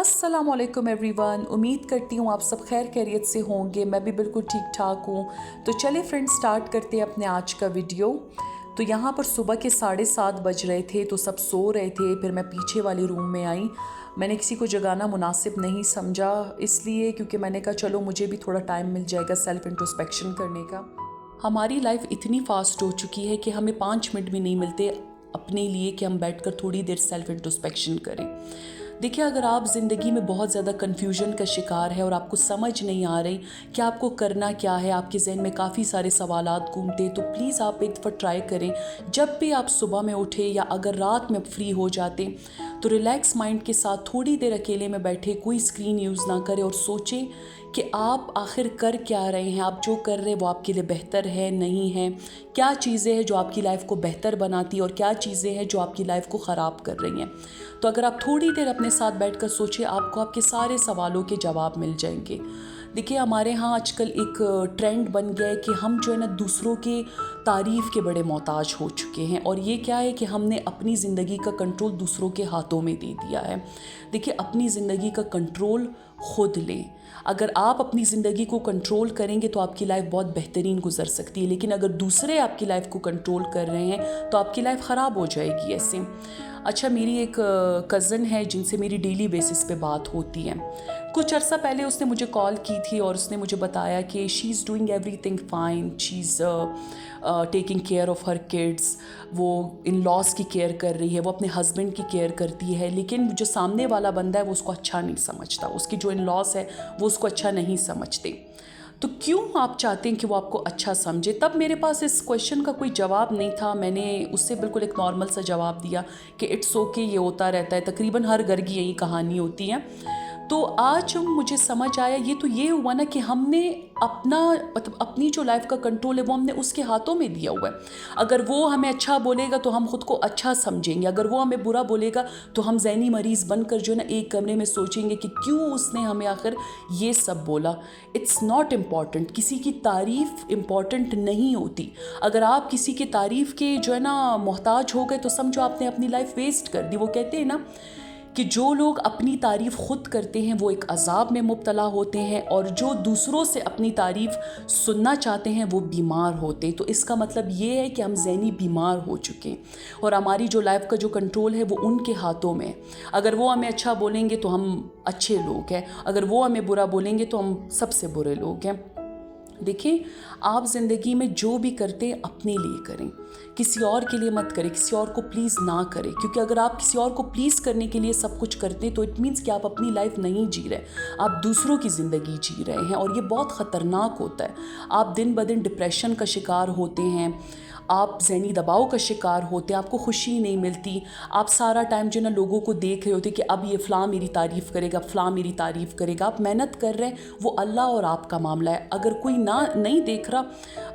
अस्सलाम वालेकुम एवरीवन। उम्मीद करती हूँ आप सब खैर खैरियत से होंगे। मैं भी बिल्कुल ठीक ठाक हूँ। तो चलिए फ्रेंड्स, स्टार्ट करते हैं अपने आज का वीडियो। तो यहाँ पर सुबह के 7:30 बज रहे थे, तो सब सो रहे थे। फिर मैं पीछे वाली रूम में आई। मैंने किसी को जगाना मुनासिब नहीं समझा, इसलिए क्योंकि मैंने कहा चलो मुझे भी थोड़ा टाइम मिल जाएगा सेल्फ इंट्रोस्पेक्शन करने का। हमारी लाइफ इतनी फास्ट हो चुकी है कि हमें 5 मिनट भी नहीं मिलते अपने लिए कि हम बैठकर थोड़ी देर सेल्फ इंट्रोस्पेक्शन करें। देखिए, अगर आप ज़िंदगी में बहुत ज़्यादा कन्फ्यूजन का शिकार है और आपको समझ नहीं आ रही कि आपको करना क्या है, आपके जहन में काफ़ी सारे सवालात घूमते, तो प्लीज़ आप एक दफ़ा ट्राई करें। जब भी आप सुबह में उठे या अगर रात में फ्री हो जाते, तो रिलैक्स माइंड के साथ थोड़ी देर अकेले में बैठे, कोई स्क्रीन यूज़ ना करें और सोचें कि आप आखिर कर क्या रहे हैं, आप जो कर रहे हैं वो आपके लिए बेहतर है नहीं है, क्या चीज़ें हैं जो आपकी लाइफ को बेहतर बनाती है और क्या चीज़ें हैं जो आपकी लाइफ को ख़राब कर रही हैं। तो अगर आप थोड़ी देर अपने साथ बैठकर सोचिए, आपको आपके सारे सवालों के जवाब मिल जाएंगे। देखिए, हमारे यहाँ आजकल एक ट्रेंड बन गया है कि हम जो है ना दूसरों के तारीफ़ के बड़े मोहताज हो चुके हैं, और ये क्या है कि हमने अपनी ज़िंदगी का कंट्रोल दूसरों के हाथों में दे दिया है। देखिए, अपनी ज़िंदगी का कंट्रोल खुद लें। अगर आप अपनी ज़िंदगी को कंट्रोल करेंगे तो आपकी लाइफ बहुत बेहतरीन गुजर सकती है, लेकिन अगर दूसरे आपकी लाइफ को कंट्रोल कर रहे हैं तो आपकी लाइफ ख़राब हो जाएगी ऐसे। अच्छा, मेरी एक कज़न है जिनसे मेरी डेली बेसिस पे बात होती है। कुछ अर्सा पहले उसने मुझे कॉल की थी और उसने मुझे बताया कि she is doing everything fine, she is taking care of her kids. वो इन लॉज की केयर कर रही है, वो अपने हस्बैंड की केयर करती है, लेकिन जो सामने वाला बंदा है वो उसको अच्छा नहीं समझता, उसकी जो इन लॉज है वो उसको अच्छा नहीं समझते। तो क्यों आप चाहते हैं कि वो आपको अच्छा समझे? तब मेरे पास इस क्वेश्चन का कोई जवाब नहीं था। मैंने उससे बिल्कुल एक नॉर्मल सा जवाब दिया कि इट्स ओके, ये होता रहता है, तकरीबन हर घर की यही कहानी होती है। तो आज मुझे समझ आया, ये हुआ ना कि हमने अपना मतलब अपनी जो लाइफ का कंट्रोल है वो हमने उसके हाथों में दिया हुआ है। अगर वो हमें अच्छा बोलेगा तो हम खुद को अच्छा समझेंगे, अगर वो हमें बुरा बोलेगा तो हम ज़हनी मरीज़ बनकर जो है ना एक कमरे में सोचेंगे कि क्यों उसने हमें आखिर ये सब बोला। इट्स नॉट इम्पॉर्टेंट, किसी की तारीफ़ इम्पॉर्टेंट नहीं होती। अगर आप किसी की तारीफ़ के जो है ना मोहताज हो गए तो समझो आपने अपनी लाइफ वेस्ट कर दी। वो कहते हैं ना कि जो लोग अपनी तारीफ़ ख़ुद करते हैं वो एक अज़ाब में मुब्तला होते हैं, और जो दूसरों से अपनी तारीफ़ सुनना चाहते हैं वो बीमार होते हैं। तो इसका मतलब ये है कि हम ज़हनी बीमार हो चुके हैं और हमारी जो लाइफ का जो कंट्रोल है वो उनके हाथों में है। अगर वो हमें अच्छा बोलेंगे तो हम अच्छे लोग हैं, अगर वो हमें बुरा बोलेंगे तो हम सबसे बुरे लोग हैं। देखिए, आप ज़िंदगी में जो भी करते हैं अपने लिए करें, किसी और के लिए मत करें, किसी और को प्लीज़ ना करें, क्योंकि अगर आप किसी और को प्लीज़ करने के लिए सब कुछ करते हैं तो इट मीन्स कि आप अपनी लाइफ नहीं जी रहे, आप दूसरों की ज़िंदगी जी रहे हैं, और ये बहुत ख़तरनाक होता है। आप दिन ब दिन डिप्रेशन का शिकार होते हैं, आप ज़हनी दबाव का शिकार होते हैं, आपको खुशी नहीं मिलती, आप सारा टाइम जो ना लोगों को देख रहे होते कि अब ये फ़लाँ मेरी तारीफ़ करेगा, फ़लाँ मेरी तारीफ़ करेगा। आप मेहनत कर रहे हैं, वो अल्लाह और आपका मामला है। अगर कोई नहीं देख रहा,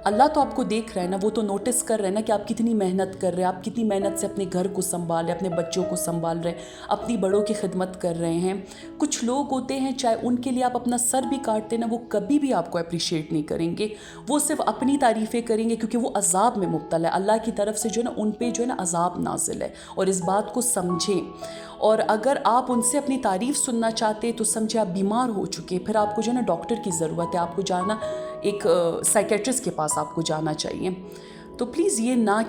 अल्लाह तो आपको देख रहा है ना, वो तो नोटिस कर रहे हैं ना कि आप कितनी मेहनत कर रहे हैं, आप कितनी मेहनत से अपने घर को संभाल रहे हैं, अपने बच्चों को संभाल रहे हैं, अपनी बड़ों की खिदमत कर रहे हैं। कुछ लोग होते हैं, चाहे उनके लिए आप अपना सर भी काटते ना, वो कभी भी आपको अप्रिशिएट नहीं करेंगे, वो सिर्फ अपनी तारीफ़ें करेंगे, क्योंकि वो अजाब में मुब्तला है। अल्लाह की तरफ से जो है ना उन पे जो है ना अजाब नाजिल है, और इस बात को समझें। और अगर आप उनसे अपनी तारीफ़ सुनना चाहते तो समझे आप बीमार हो चुके, फिर आपको जो है ना डॉक्टर की ज़रूरत है, आपको जाना एक साइकेट्रिस्ट के पास आपको जाना चाहिए। तो प्लीज़ ये ना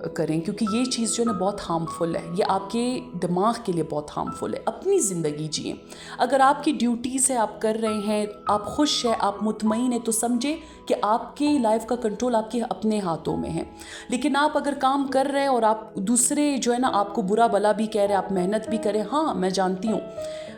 करें, क्योंकि ये चीज़ जो है ना बहुत हार्मफुल है, ये आपके दिमाग के लिए बहुत हार्मफुल है। अपनी ज़िंदगी जिए। अगर आपकी ड्यूटीज़ है, आप कर रहे हैं, आप खुश हैं, आप मुतमईन हैं, तो समझे कि आपकी लाइफ का कंट्रोल आपके अपने हाथों में है। लेकिन आप अगर काम कर रहे हैं और आप दूसरे जो है ना आपको बुरा भला भी कह रहे हैं, आप मेहनत भी करें, हाँ मैं जानती हूँ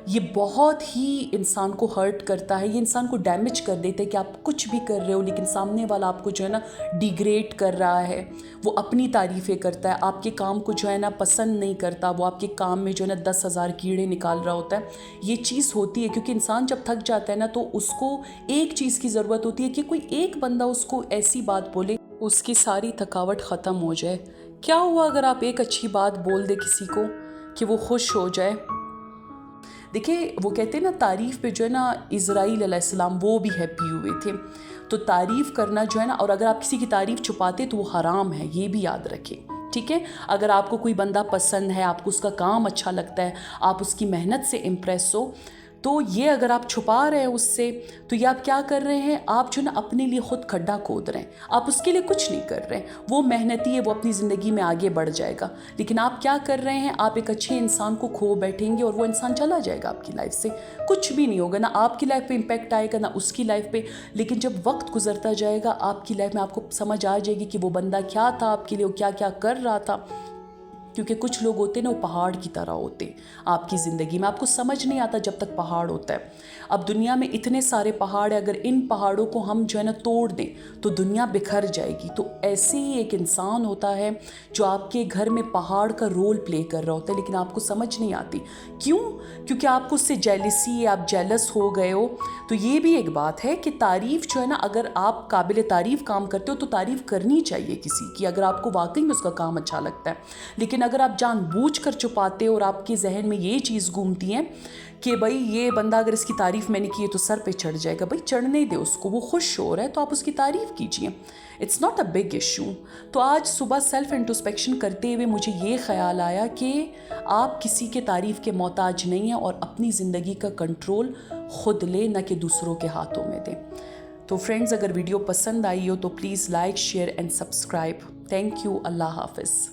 ये बहुत ही इंसान को हर्ट करता है, ये इंसान को डैमेज कर देते हैं कि आप कुछ भी कर रहे हो लेकिन सामने वाला आपको जो है ना डिग्रेड कर रहा है, वो अपनी तारीफ़ें करता है, आपके काम को जो है ना पसंद नहीं करता, वो आपके काम में जो है ना 10,000 कीड़े निकाल रहा होता है। ये चीज़ होती है क्योंकि इंसान जब थक जाता है ना तो उसको एक चीज़ की ज़रूरत होती है कि कोई एक बंदा उसको ऐसी बात बोले उसकी सारी थकावट ख़त्म हो जाए। क्या हुआ अगर आप एक अच्छी बात बोल दे किसी को कि वो खुश हो जाए? देखिए, वो कहते हैं ना तारीफ़ पे जो है ना इज़राइल अलैहिस्सलाम वो भी हैप्पी हुए थे। तो तारीफ़ करना जो है ना, और अगर आप किसी की तारीफ़ छुपाते तो वो हराम है, ये भी याद रखें। ठीक है। अगर आपको कोई बंदा पसंद है, आपको उसका काम अच्छा लगता है, आप उसकी मेहनत से इम्प्रेस हो, तो ये अगर आप छुपा रहे हैं उससे, तो ये आप क्या कर रहे हैं, आप जो ना अपने लिए खुद खड्डा खोद रहे हैं, आप उसके लिए कुछ नहीं कर रहे हैं। वो मेहनती है, वो अपनी ज़िंदगी में आगे बढ़ जाएगा, लेकिन आप क्या कर रहे हैं, आप एक अच्छे इंसान को खो बैठेंगे और वो इंसान चला जाएगा आपकी लाइफ से, कुछ भी नहीं होगा, ना आपकी लाइफ पे इम्पैक्ट आएगा ना उसकी लाइफ पे। लेकिन जब वक्त गुजरता जाएगा आपकी लाइफ में आपको समझ आ जाएगी कि वो बंदा क्या था आपके लिए, वो क्या क्या कर रहा था। क्योंकि कुछ लोग होते हैं ना, वो पहाड़ की तरह होते हैं आपकी ज़िंदगी में, आपको समझ नहीं आता जब तक पहाड़ होता है। अब दुनिया में इतने सारे पहाड़ है, अगर इन पहाड़ों को हम जो है ना तोड़ दें तो दुनिया बिखर जाएगी। तो ऐसे ही एक इंसान होता है जो आपके घर में पहाड़ का रोल प्ले कर रहा होता है, लेकिन आपको समझ नहीं आती। क्यों? क्योंकि आपको उससे जेलसी है, आप जेलस हो गए हो। तो ये भी एक बात है कि तारीफ़ जो है ना, अगर आप काबिल तारीफ़ काम करते हो तो तारीफ़ करनी चाहिए किसी की, अगर आपको वाकई में उसका काम अच्छा लगता है। लेकिन अगर आप जानबूझकर छुपाते हो और आपके जहन में ये चीज़ घूमती है कि भाई ये बंदा अगर इसकी तारीफ़ मैंने की है तो सर पे चढ़ जाएगा, भाई चढ़ने दे उसको, वो खुश हो रहा है तो आप उसकी तारीफ़ कीजिए, it's not a big issue. तो आज सुबह सेल्फ इंट्रोस्पेक्शन करते हुए मुझे ये ख्याल आया कि आप किसी के तारीफ़ के मोहताज नहीं हैं और अपनी ज़िंदगी का कंट्रोल खुद ले, न कि दूसरों के हाथों में दें। तो फ्रेंड्स, अगर वीडियो पसंद आई हो तो please like, share and subscribe. Thank you. अल्लाह हाफ़िज़।